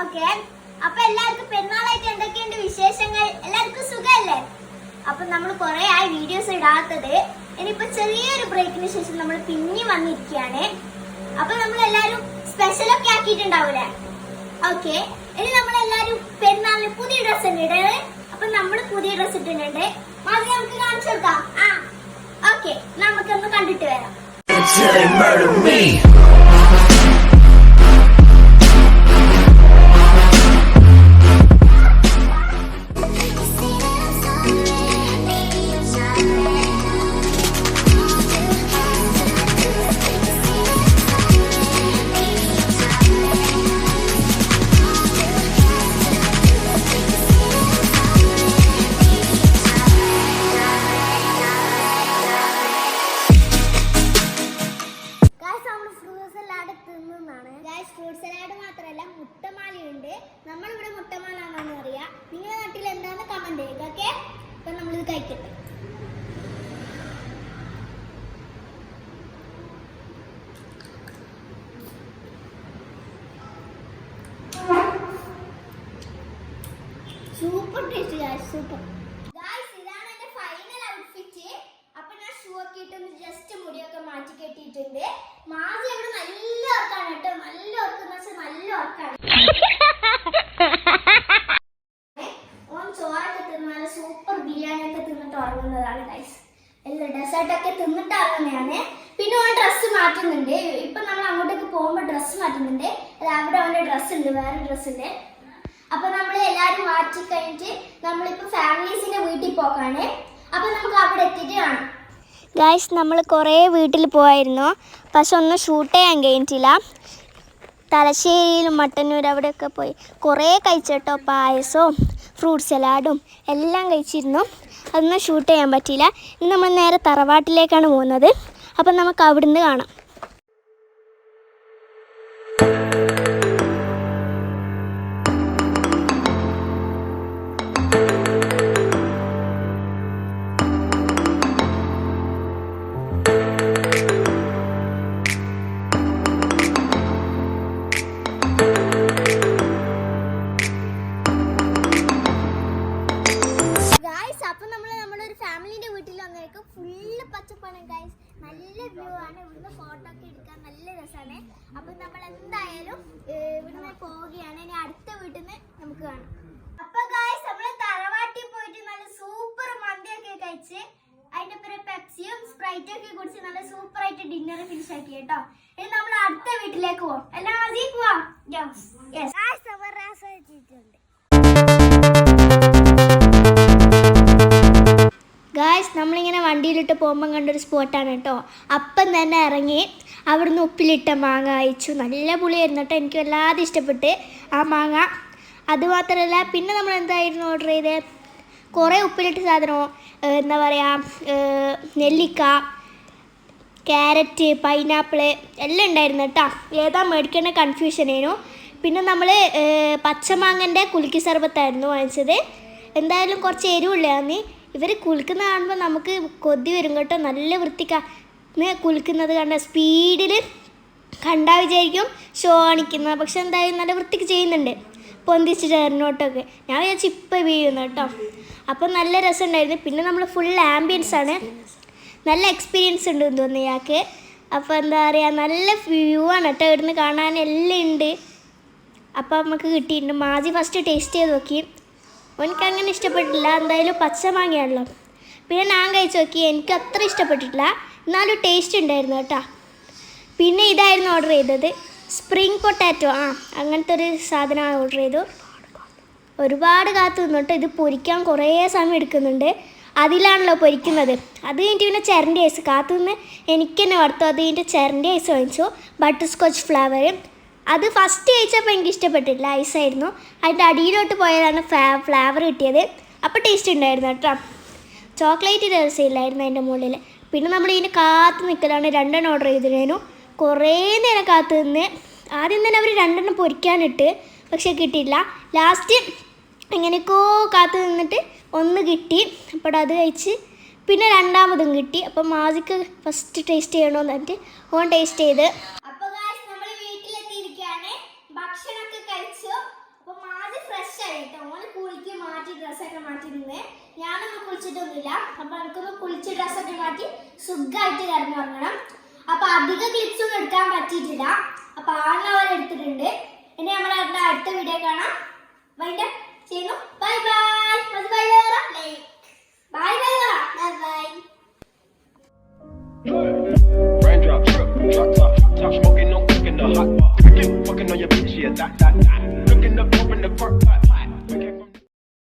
Okay, അപ്പൊ എല്ലാവർക്കും പെരുന്നാളായിട്ട് എന്തൊക്കെയുണ്ട് വിശേഷങ്ങൾ? എല്ലാവർക്കും സുഖമല്ലേ? അപ്പൊ നമ്മൾ കുറെ ആയി വീഡിയോസ് ഇടാത്തത്. ഇനിയിപ്പോ ചെറിയൊരു ബ്രേക്കിന് ശേഷം നമ്മൾ പിന്നെ വന്നിരിക്കുകയാണ്. അപ്പൊ നമ്മൾ എല്ലാരും സ്പെഷ്യൽ ഒക്കെ ആക്കിയിട്ടുണ്ടാവൂലേ? ഓക്കെ, ഇനി നമ്മളെല്ലാരും പെരുന്നാളിന് പുതിയ ഡ്രസ് ഉണ്ട് ഇടേ. അപ്പൊ നമ്മൾ പുതിയ ഡ്രസ് ഇട്ടിട്ടുണ്ട്. മാതിരി നമുക്ക് കാണിച്ചു കൊടുക്കാം. ഓക്കെ, നമുക്കൊന്ന് കണ്ടിട്ട് വരാം. ഫ്രൂട്ട് സലാഡ് മാത്രമല്ല മുട്ടമാലയുണ്ട്. നമ്മളിവിടെ മുട്ടമാലാണെന്ന് അറിയാം. നിങ്ങളുടെ നാട്ടിൽ എന്താണെന്ന് കമന്റ് ചെയ്യുക. ഓക്കെ, അപ്പൊ നമ്മളിത് കഴിക്കട്ടെ. Super taste guys, super guys. ഇതാണ് എന്റെ ഫൈനൽ ഔട്ട്ഫിറ്റ്. അപ്പൊ ഞാൻ ഷൂ ഒക്കെ ഇട്ടൊന്ന് ജസ്റ്റ് മുടിയൊക്കെ മാറ്റി കെട്ടിയിട്ടുണ്ട്. മാസി അവിടെ നല്ല ഉറക്കാണ് കേട്ടോ, നല്ല ഉറക്കെന്ന് വെച്ചാൽ നല്ല ഉറക്കാണ്. ഓൻ ചോറൊക്കെ തിന്നാൽ സൂപ്പർ ബിരിയാണി ഒക്കെ തിന്നിട്ട് ഉറങ്ങുന്നതാണ് ഗൈസ്. എല്ലാ ഡെസേർട്ടൊക്കെ തിന്നിട്ട് ഉറങ്ങുന്നതാണ്. പിന്നെ ഓൻ ഡ്രസ്സ് മാറ്റുന്നുണ്ട്. ഇപ്പൊ നമ്മൾ അങ്ങോട്ടേക്ക് പോകുമ്പോൾ ഡ്രസ്സ് മാറ്റുന്നുണ്ട്. അത് അവിടെ അവന്റെ ഡ്രസ്സ് ഉണ്ട്, വേറെ ഡ്രസ്സ് ഉണ്ട്. അപ്പൊ നമ്മൾ എല്ലാരും മാറ്റി കഴിഞ്ഞിട്ട് നമ്മളിപ്പോ ഫാമിലീസിന്റെ വീട്ടിൽ പോകാണ്. അപ്പൊ നമുക്ക് അവിടെ എത്തിയിട്ട് കാണാം ഗായ്സ്. നമ്മൾ കുറേ വീട്ടിൽ പോയിരുന്നു, പക്ഷെ ഒന്നും ഷൂട്ട് ചെയ്യാൻ കഴിഞ്ഞിട്ടില്ല. തലശ്ശേരിയിലും മട്ടന്നൂർ അവിടെയൊക്കെ പോയി കുറേ കഴിച്ചിട്ടോ. പായസവും ഫ്രൂട്ട് സലാഡും എല്ലാം കഴിച്ചിരുന്നു. അതൊന്നും ഷൂട്ട് ചെയ്യാൻ പറ്റിയില്ല. ഇന്ന് നമ്മൾ നേരെ തറവാട്ടിലേക്കാണ് പോകുന്നത്. അപ്പം നമുക്ക് അവിടുന്ന് കാണാം. ഫാമിലിന്റെ വീട്ടിൽ വന്നേക്കും ഫുള്ള് പച്ചപ്പാണ് ഗൈസ്. നല്ല വ്യൂ ആണ്. ഇവിടുന്ന് ഫോട്ടോ ഒക്കെ എടുക്കാൻ നല്ല രസമാണ്. അപ്പൊ നമ്മൾ എന്തായാലും ഇവിടുന്ന് പോവുകയാണ്. ഇനി അടുത്ത വീട്ടിൽ നിന്ന് നമുക്ക് കാണാം. അപ്പൊ ഗൈസ്, നമ്മള് തറവാട്ടിൽ പോയിട്ട് നല്ല സൂപ്പർ മന്തിയൊക്കെ കഴിച്ച് അതിന്റെ പേര് പെപ്സിയും സ്പ്രൈറ്റും ഒക്കെ കുടിച്ച് നല്ല സൂപ്പർ ആയിട്ട് ഡിന്നർ ഫിനിഷ് ആക്കി കേട്ടോ. ഇനി നമ്മൾ അടുത്ത വീട്ടിലേക്ക് പോവാം. എല്ലാം മതി പോവാം. ഗായ്സ്, നമ്മളിങ്ങനെ വണ്ടിയിലിട്ട് പോകുമ്പം കണ്ടൊരു സ്പോട്ടാണ് കേട്ടോ. അപ്പം തന്നെ ഇറങ്ങി അവിടുന്ന് ഉപ്പിലിട്ട മാങ്ങ അയച്ചു. നല്ല പുളിയായിരുന്നു കേട്ടോ, എനിക്ക് വല്ലാതെ ഇഷ്ടപ്പെട്ട് ആ മാങ്ങ. അതുമാത്രമല്ല, പിന്നെ നമ്മൾ എന്തായിരുന്നു ഓർഡർ ചെയ്തത്? കുറേ ഉപ്പിലിട്ട സാധനമോ എന്താ പറയുക, നെല്ലിക്ക, ക്യാരറ്റ്, പൈനാപ്പിള് എല്ലാം ഉണ്ടായിരുന്നു കേട്ടോ. ഏതാ മേടിക്കേണ്ട കൺഫ്യൂഷനായിരുന്നു. പിന്നെ നമ്മൾ പച്ചമാങ്ങൻ്റെ കുലുക്കി സർബത്തായിരുന്നു വാങ്ങിച്ചത്. എന്തായാലും കുറച്ച് എരിവുള്ളതാണ്. ഇവർ കുലുക്കുന്ന കാണുമ്പോൾ നമുക്ക് കൊതി വരും കേട്ടോ. നല്ല വൃത്തിക്കാണ് കുലുക്കുന്നത്. കണ്ട സ്പീഡിൽ കണ്ടാൽ വിചാരിക്കും ഷോ കാണിക്കുന്നത്. പക്ഷെ എന്തായാലും നല്ല വൃത്തിക്ക് ചെയ്യുന്നുണ്ട്, പൊന്തിച്ചിട്ട് എറിഞ്ഞോട്ടൊക്കെ. ഞാൻ വിചാരിച്ചു ഇപ്പം വീഴുന്നു കേട്ടോ. അപ്പം നല്ല രസമുണ്ടായിരുന്നു. പിന്നെ നമ്മൾ ഫുൾ ആംബിയൻസ് ആണ്. നല്ല എക്സ്പീരിയൻസ് ഉണ്ട് എന്ന് തോന്നുന്നു ഇയാൾക്ക്. അപ്പോൾ എന്താ പറയുക, നല്ല വ്യൂ ആണ് കേട്ടോ. ഇവിടുന്ന് കാണാൻ എല്ലാം ഉണ്ട്. അപ്പോൾ നമുക്ക് കിട്ടിയിട്ടുണ്ട്. മാജി ഫസ്റ്റ് ടേസ്റ്റ് ചെയ്ത് നോക്കി. എനിക്കങ്ങനെ ഇഷ്ടപ്പെട്ടില്ല. എന്തായാലും പച്ച മാങ്ങയാണല്ലോ. പിന്നെ ഞാൻ കഴിച്ച് നോക്കി, എനിക്ക് അത്ര ഇഷ്ടപ്പെട്ടിട്ടില്ല. എന്നാലും ടേസ്റ്റ് ഉണ്ടായിരുന്നു കേട്ടോ. പിന്നെ ഇതായിരുന്നു ഓർഡർ ചെയ്തത്, സ്പ്രിങ് പൊട്ടാറ്റോ. അങ്ങനത്തെ ഒരു സാധനമാണ് ഓർഡർ ചെയ്തു. ഒരുപാട് കാത്തു നിന്നോട്ടോ. ഇത് പൊരിക്കാൻ കുറേ സമയം എടുക്കുന്നുണ്ട്. അതിലാണല്ലോ പൊരിക്കുന്നത്. അത് കഴിഞ്ഞിട്ട് പിന്നെ ചെറിൻ്റെ ഐസ് കാത്തു നിന്ന് എനിക്ക് തന്നെ വറുത്തു. അത് കഴിഞ്ഞിട്ട് ചെറിൻ്റെ ഐസ് വാങ്ങിച്ചു, ബട്ടർ സ്കോച്ച് ഫ്ലേവർ. അത് ഫസ്റ്റ് കഴിച്ചപ്പോൾ എനിക്ക് ഇഷ്ടപ്പെട്ടില്ല, ഐസായിരുന്നു. അതിൻ്റെ അടിയിലോട്ട് പോയതാണ് ഫ്ലേവർ കിട്ടിയത്. അപ്പോൾ ടേസ്റ്റ് ഉണ്ടായിരുന്നു കേട്ടോ. ചോക്ലേറ്റ് രസമില്ലായിരുന്നു അതിൻ്റെ മുകളിൽ. പിന്നെ നമ്മൾ ഇതിന് കാത്ത് നിൽക്കലാണ്. 2 ഓർഡർ ചെയ്തിരുന്നു. കുറേ നേരം കാത്തു നിന്ന്. ആദ്യം തന്നെ അവർ 2 പൊരിക്കാനിട്ട്, പക്ഷെ കിട്ടിയില്ല. ലാസ്റ്റ് എങ്ങനെയൊക്കെയോ കാത്തു നിന്നിട്ട് 1 കിട്ടി. അപ്പോൾ അത് കഴിച്ച് പിന്നെ 2ാമതും കിട്ടി. അപ്പം മാജിക്ക് ഫസ്റ്റ് ടേസ്റ്റ് ചെയ്യണമെന്ന് പറഞ്ഞിട്ട് ഓൺ ടേസ്റ്റ് ചെയ്ത്. അപ്പോൾ ഗായ്സ്, നമ്മൾ വീട്ടിലെത്തിയിരിക്കുകയാണ്. ഭക്ഷണമൊക്കെ കഴിച്ചു. ഫ്രഷ് ആയിട്ട് ഓന് കുളിക്ക് മാറ്റി ഡ്രസ്സൊക്കെ മാറ്റി നിന്നേ. ഞാനൊന്നും കുളിച്ചിട്ടൊന്നുമില്ല. അപ്പൊ എനിക്കൊന്ന് കുളിച്ച് ഡ്രസ്സൊക്കെ മാറ്റി സുഖമായിട്ട് കിടന്നുറങ്ങണം. അപ്പൊ അധികം ക്ലിപ്സ് ഒന്നും എടുക്കാൻ പറ്റിയിട്ടില്ല. അപ്പൊ ആങ്ങളവർ എടുത്തിട്ടുണ്ട്. ഇനി നമ്മൾ അടുത്ത വീഡിയോ കാണാം. വൈൻഡ് ചെയ്യുന്നു. Bye bye. Bye bye bye bye. Raindrop, drop top, top smoking, no cooking the hot pot. Fucking on your bitch, yeah, that. Looking up, open the park.